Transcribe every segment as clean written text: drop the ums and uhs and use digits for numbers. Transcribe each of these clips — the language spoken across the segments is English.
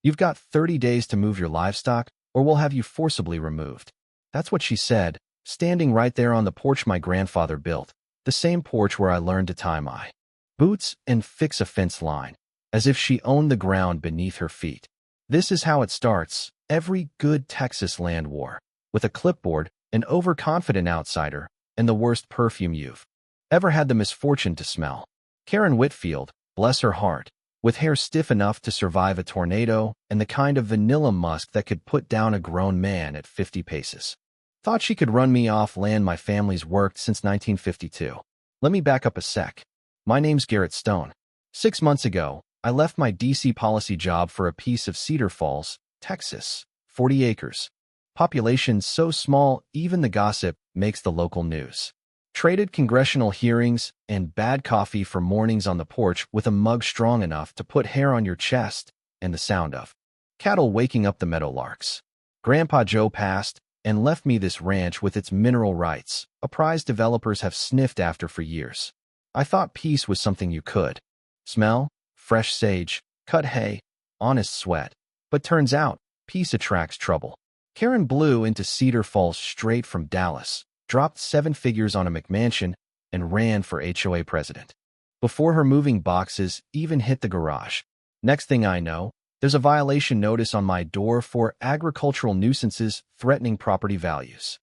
You've got 30 days to move your livestock, or we'll have you forcibly removed. That's what she said, standing right there on the porch my grandfather built, the same porch where I learned to tie my boots and fix a fence line, as if she owned the ground beneath her feet. This is how it starts, every good Texas land war, with a clipboard, an overconfident outsider, and the worst perfume you've ever had the misfortune to smell. Karen Whitfield, bless her heart, with hair stiff enough to survive a tornado and the kind of vanilla musk that could put down a grown man at 50 paces. Thought she could run me off land my family's worked since 1952. Let me back up a sec. My name's Garrett Stone. 6 months ago, I left my DC policy job for a piece of Cedar Falls, Texas, 40 acres. Population so small, even the gossip makes the local news. Traded congressional hearings and bad coffee for mornings on the porch with a mug strong enough to put hair on your chest and the sound of cattle waking up the meadowlarks. Grandpa Joe passed and left me this ranch with its mineral rights, a prize developers have sniffed after for years. I thought peace was something you could smell, fresh sage, cut hay, honest sweat. But turns out, peace attracts trouble. Karen blew into Cedar Falls straight from Dallas, dropped 7 figures on a McMansion, and ran for HOA president. Before her moving boxes even hit the garage. Next thing I know, there's a violation notice on my door for agricultural nuisances threatening property values.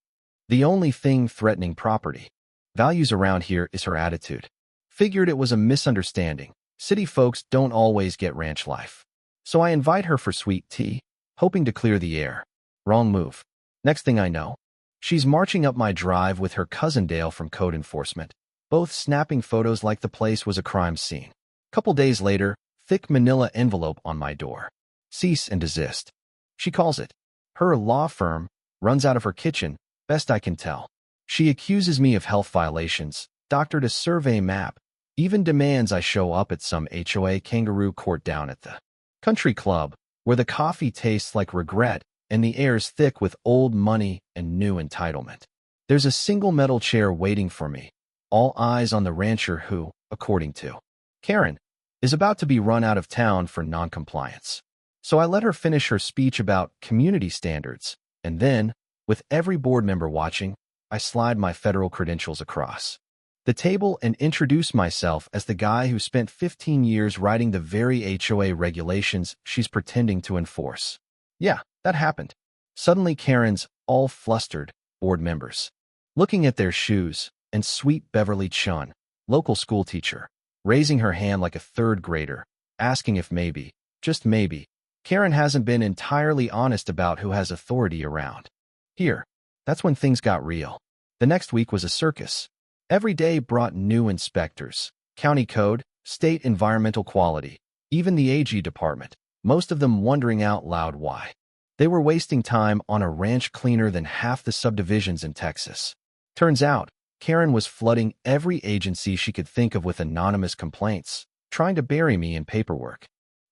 The only thing threatening property values around here is her attitude. Figured it was a misunderstanding. City folks don't always get ranch life. So I invite her for sweet tea, hoping to clear the air. Wrong move. Next thing I know, she's marching up my drive with her cousin Dale from code enforcement, both snapping photos like the place was a crime scene. Couple days later, thick manila envelope on my door. Cease and desist. She calls it. Her law firm runs out of her kitchen, best I can tell. She accuses me of health violations, doctored a survey map, even demands I show up at some HOA kangaroo court down at the country club, where the coffee tastes like regret and the air's thick with old money and new entitlement. There's a single metal chair waiting for me, all eyes on the rancher who, according to Karen, is about to be run out of town for noncompliance. So I let her finish her speech about community standards, and then, with every board member watching, I slide my federal credentials across the table and introduce myself as the guy who spent 15 years writing the very HOA regulations she's pretending to enforce. Yeah, that happened. Suddenly Karen's all flustered, board members, looking at their shoes, and sweet Beverly Chun, local school teacher, raising her hand like a third grader, asking if maybe, just maybe, Karen hasn't been entirely honest about who has authority around here. That's when things got real. The next week was a circus. Every day brought new inspectors, county code, state environmental quality, even the AG department, most of them wondering out loud why. They were wasting time on a ranch cleaner than half the subdivisions in Texas. Turns out, Karen was flooding every agency she could think of with anonymous complaints, trying to bury me in paperwork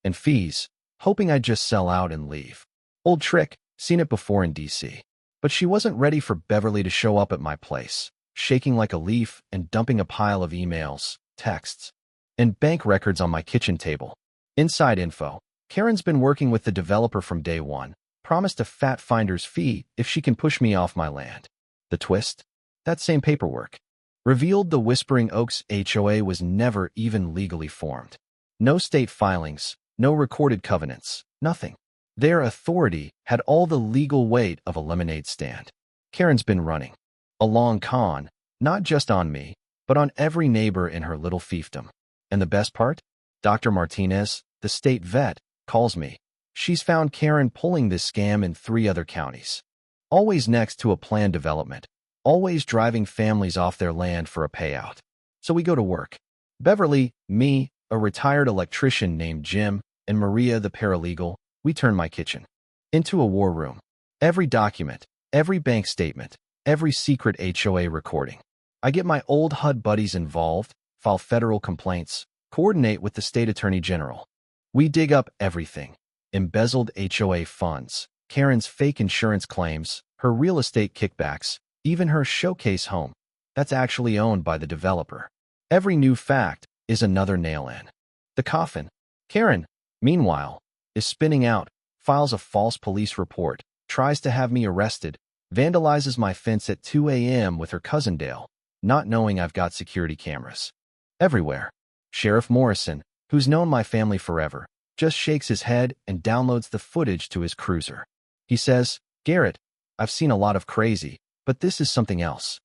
and fees, hoping I'd just sell out and leave. Old trick, seen it before in DC. But she wasn't ready for Beverly to show up at my place, shaking like a leaf and dumping a pile of emails, texts, and bank records on my kitchen table. Inside info, Karen's been working with the developer from day one, promised a fat finder's fee if she can push me off my land. The twist? That same paperwork revealed the Whispering Oaks HOA was never even legally formed. No state filings, no recorded covenants, nothing. Their authority had all the legal weight of a lemonade stand. Karen's been running a long con, not just on me, but on every neighbor in her little fiefdom. And the best part? Dr. Martinez, the state vet, calls me. She's found Karen pulling this scam in 3 other counties. Always next to a planned development. Always driving families off their land for a payout. So we go to work. Beverly, me, a retired electrician named Jim, and Maria the paralegal, we turn my kitchen into a war room. Every document, every bank statement, every secret HOA recording. I get my old HUD buddies involved, file federal complaints, coordinate with the state attorney general. We dig up everything. Embezzled HOA funds, Karen's fake insurance claims, her real estate kickbacks, even her showcase home that's actually owned by the developer. Every new fact is another nail in the coffin. Karen, meanwhile, is spinning out, files a false police report, tries to have me arrested, vandalizes my fence at 2 a.m. with her cousin Dale, not knowing I've got security cameras everywhere. Sheriff Morrison, who's known my family forever, just shakes his head and downloads the footage to his cruiser. He says, "Garrett, I've seen a lot of crazy, but this is something else."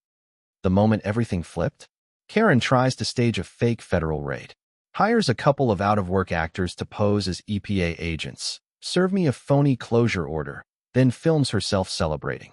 The moment everything flipped, Karen tries to stage a fake federal raid, hires a couple of out-of-work actors to pose as EPA agents, serve me a phony closure order, then films herself celebrating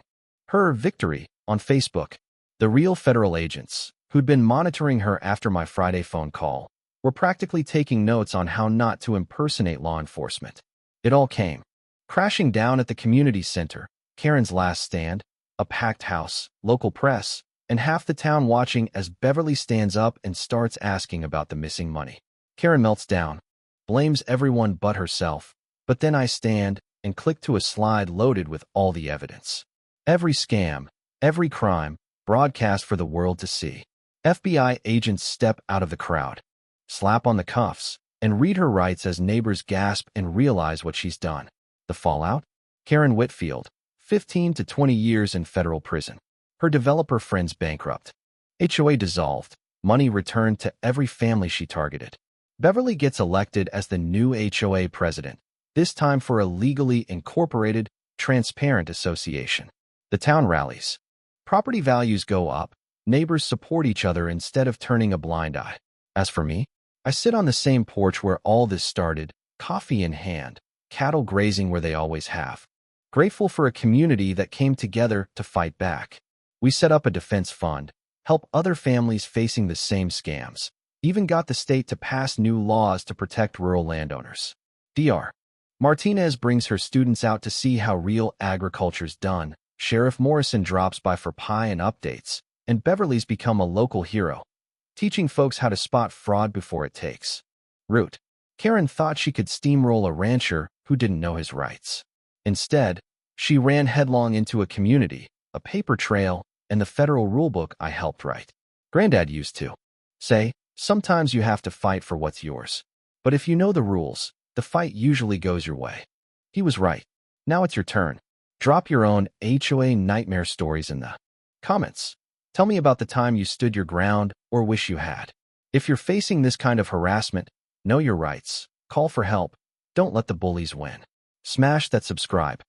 her victory on Facebook. The real federal agents, who'd been monitoring her after my Friday phone call, were practically taking notes on how not to impersonate law enforcement. It all came crashing down at the community center, Karen's last stand, a packed house, local press, and half the town watching as Beverly stands up and starts asking about the missing money. Karen melts down, blames everyone but herself, but then I stand and click to a slide loaded with all the evidence. Every scam, every crime, broadcast for the world to see. FBI agents step out of the crowd, slap on the cuffs, and read her rights as neighbors gasp and realize what she's done. The fallout? Karen Whitfield, 15 to 20 years in federal prison. Her developer friends bankrupt. HOA dissolved. Money returned to every family she targeted. Beverly gets elected as the new HOA president, this time for a legally incorporated, transparent association. The town rallies. Property values go up. Neighbors support each other instead of turning a blind eye. As for me, I sit on the same porch where all this started, coffee in hand, cattle grazing where they always have. Grateful for a community that came together to fight back. We set up a defense fund, help other families facing the same scams, even got the state to pass new laws to protect rural landowners. Dr. Martinez brings her students out to see how real agriculture's done. Sheriff Morrison drops by for pie and updates, and Beverly's become a local hero, teaching folks how to spot fraud before it takes root. Karen thought she could steamroll a rancher who didn't know his rights. Instead, she ran headlong into a community, a paper trail, and the federal rulebook I helped write. Granddad used to say, sometimes you have to fight for what's yours. But if you know the rules, the fight usually goes your way. He was right. Now it's your turn. Drop your own HOA nightmare stories in the comments. Tell me about the time you stood your ground or wish you had. If you're facing this kind of harassment, know your rights. Call for help. Don't let the bullies win. Smash that subscribe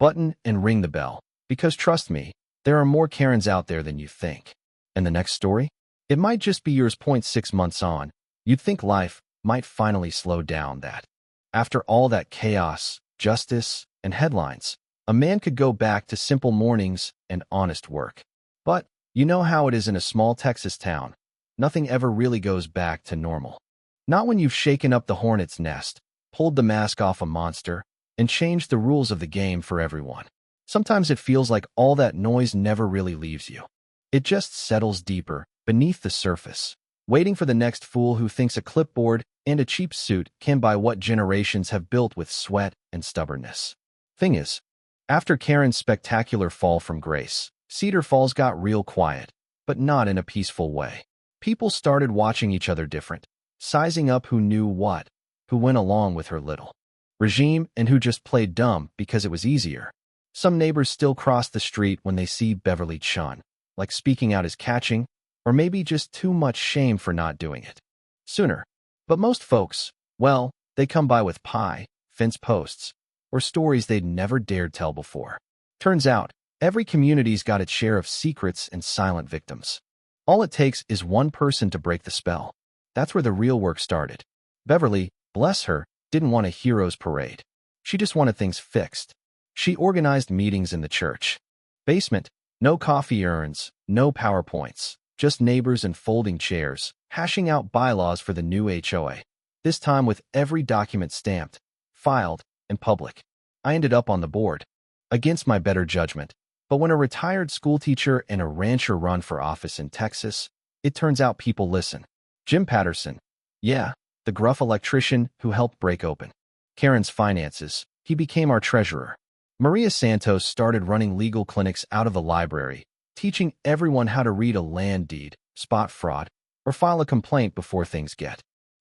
button and ring the bell, because trust me, there are more Karens out there than you think. And the next story? It might just be yours. 6 months on, you'd think life might finally slow down. That after all that chaos, justice, and headlines, a man could go back to simple mornings and honest work. But you know how it is in a small Texas town. Nothing ever really goes back to normal. Not when you've shaken up the hornet's nest, pulled the mask off a monster, and changed the rules of the game for everyone. Sometimes it feels like all that noise never really leaves you. It just settles deeper, beneath the surface, waiting for the next fool who thinks a clipboard and a cheap suit can buy what generations have built with sweat and stubbornness. Thing is, after Karen's spectacular fall from grace, Cedar Falls got real quiet, but not in a peaceful way. People started watching each other different, sizing up who knew what, who went along with her little regime, and who just played dumb because it was easier. Some neighbors still cross the street when they see Beverly Chun, like speaking out is catching, or maybe just too much shame for not doing it sooner. But most folks, well, they come by with pie, fence posts, or stories they'd never dared tell before. Turns out, every community's got its share of secrets and silent victims. All it takes is one person to break the spell. That's where the real work started. Beverly, bless her, didn't want a hero's parade. She just wanted things fixed. She organized meetings in the church basement, no coffee urns, no PowerPoints, just neighbors and folding chairs, hashing out bylaws for the new HOA. This time with every document stamped, filed, and public. I ended up on the board, against my better judgment. But when a retired schoolteacher and a rancher run for office in Texas, it turns out people listen. Jim Patterson, yeah, the gruff electrician who helped break open Karen's finances, he became our treasurer. Maria Santos started running legal clinics out of the library, teaching everyone how to read a land deed, spot fraud, or file a complaint before things get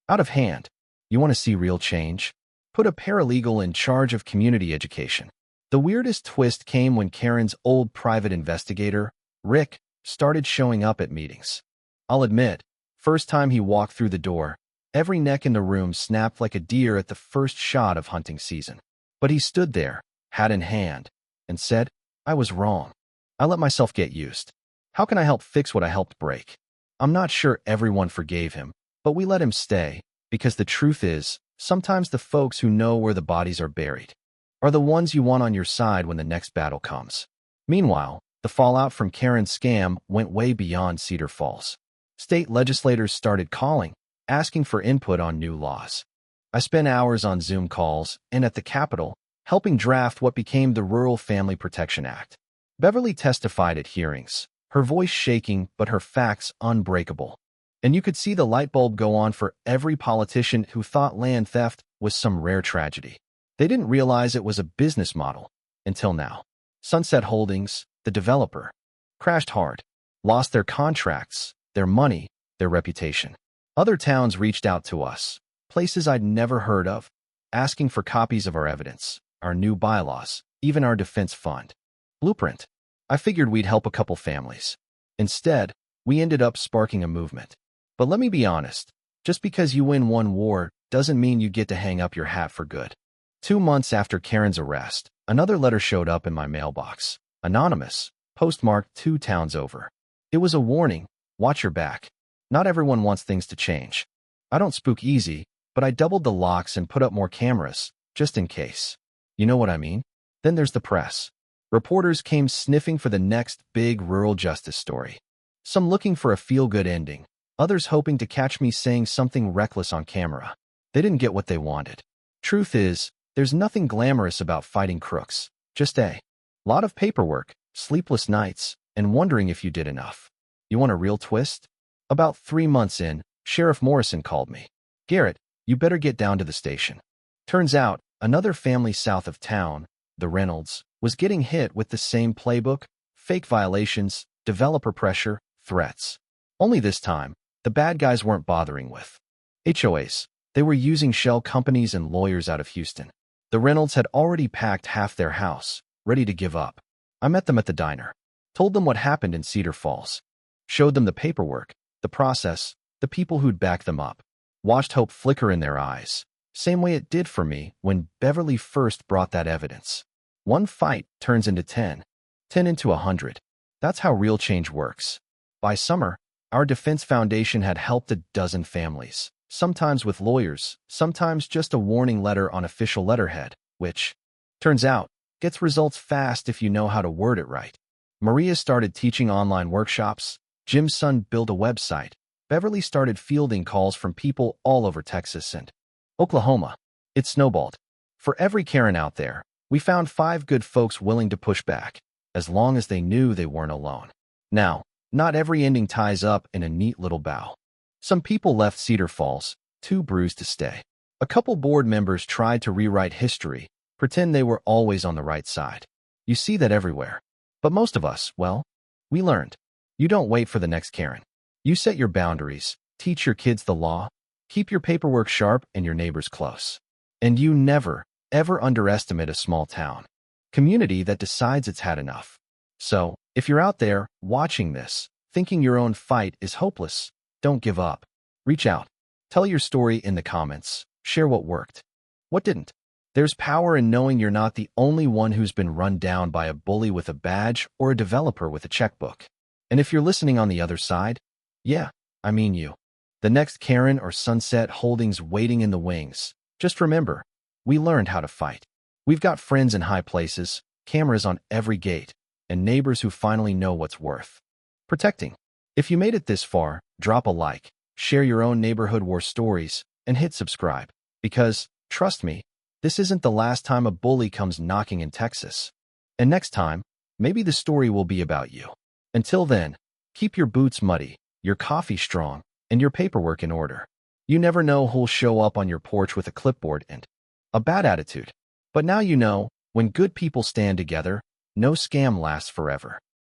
out of hand. You want to see real change? put a paralegal in charge of community education. The weirdest twist came when Karen's old private investigator, Rick, started showing up at meetings. I'll admit, first time he walked through the door, every neck in the room snapped like a deer at the first shot of hunting season. But he stood there, hat in hand, and said, "I was wrong. I let myself get used. How can I help fix what I helped break?" I'm not sure everyone forgave him, but we let him stay, because the truth is, sometimes the folks who know where the bodies are buried are the ones you want on your side when the next battle comes. Meanwhile, the fallout from Karen's scam went way beyond Cedar Falls. State legislators started calling, asking for input on new laws. I spent hours on Zoom calls and at the Capitol, helping draft what became the Rural Family Protection Act. Beverly testified at hearings, her voice shaking but her facts unbreakable. And you could see the light bulb go on for every politician who thought land theft was some rare tragedy. They didn't realize it was a business model until now. Sunset Holdings, the developer, crashed hard, lost their contracts, their money, their reputation. Other towns reached out to us, places I'd never heard of, asking for copies of our evidence, our new bylaws, even our defense fund. Blueprint. I figured we'd help a couple families. Instead, we ended up sparking a movement. But let me be honest, just because you win one war doesn't mean you get to hang up your hat for good. 2 months after Karen's arrest, another letter showed up in my mailbox. Anonymous, postmarked 2 towns over. It was a warning, watch your back. Not everyone wants things to change. I don't spook easy, but I doubled the locks and put up more cameras, just in case. You know what I mean? Then there's the press. Reporters came sniffing for the next big rural justice story. Some looking for a feel-good ending, others hoping to catch me saying something reckless on camera. They didn't get what they wanted. Truth is, there's nothing glamorous about fighting crooks, just a lot of paperwork, sleepless nights, and wondering if you did enough. You want a real twist? About 3 months in, Sheriff Morrison called me. "Garrett, you better get down to the station." Turns out, another family south of town, the Reynolds, was getting hit with the same playbook: fake violations, developer pressure, threats. Only this time, the bad guys weren't bothering with HOAs. They were using shell companies and lawyers out of Houston. The Reynolds had already packed half their house, ready to give up. I met them at the diner, told them what happened in Cedar Falls, showed them the paperwork, the process, the people who'd back them up. Watched hope flicker in their eyes, same way it did for me when Beverly first brought that evidence. 1 fight turns into 10, 10 into 100. That's how real change works. By summer, our defense foundation had helped a dozen families, sometimes with lawyers, sometimes just a warning letter on official letterhead, which, turns out, gets results fast if you know how to word it right. Maria started teaching online workshops, Jim's son built a website, Beverly started fielding calls from people all over Texas and Oklahoma. It snowballed. For every Karen out there, we found 5 good folks willing to push back, as long as they knew they weren't alone. Now, not every ending ties up in a neat little bow. Some people left Cedar Falls, too bruised to stay. A couple board members tried to rewrite history, pretend they were always on the right side. You see that everywhere. But most of us, well, we learned. You don't wait for the next Karen. You set your boundaries, teach your kids the law, keep your paperwork sharp and your neighbors close. And you never, ever underestimate a small town community that decides it's had enough. So, if you're out there watching this, thinking your own fight is hopeless, don't give up. Reach out. Tell your story in the comments. Share what worked. What didn't. There's power in knowing you're not the only one who's been run down by a bully with a badge or a developer with a checkbook. And if you're listening on the other side, yeah, I mean you. The next Karen or Sunset Holdings waiting in the wings. Just remember, we learned how to fight. We've got friends in high places, cameras on every gate, and neighbors who finally know what's worth protecting. If you made it this far, drop a like, share your own neighborhood war stories, and hit subscribe. Because, trust me, this isn't the last time a bully comes knocking in Texas. And next time, maybe the story will be about you. Until then, keep your boots muddy, your coffee strong, and your paperwork in order. You never know who'll show up on your porch with a clipboard and a bad attitude. But now you know, when good people stand together, no scam lasts forever.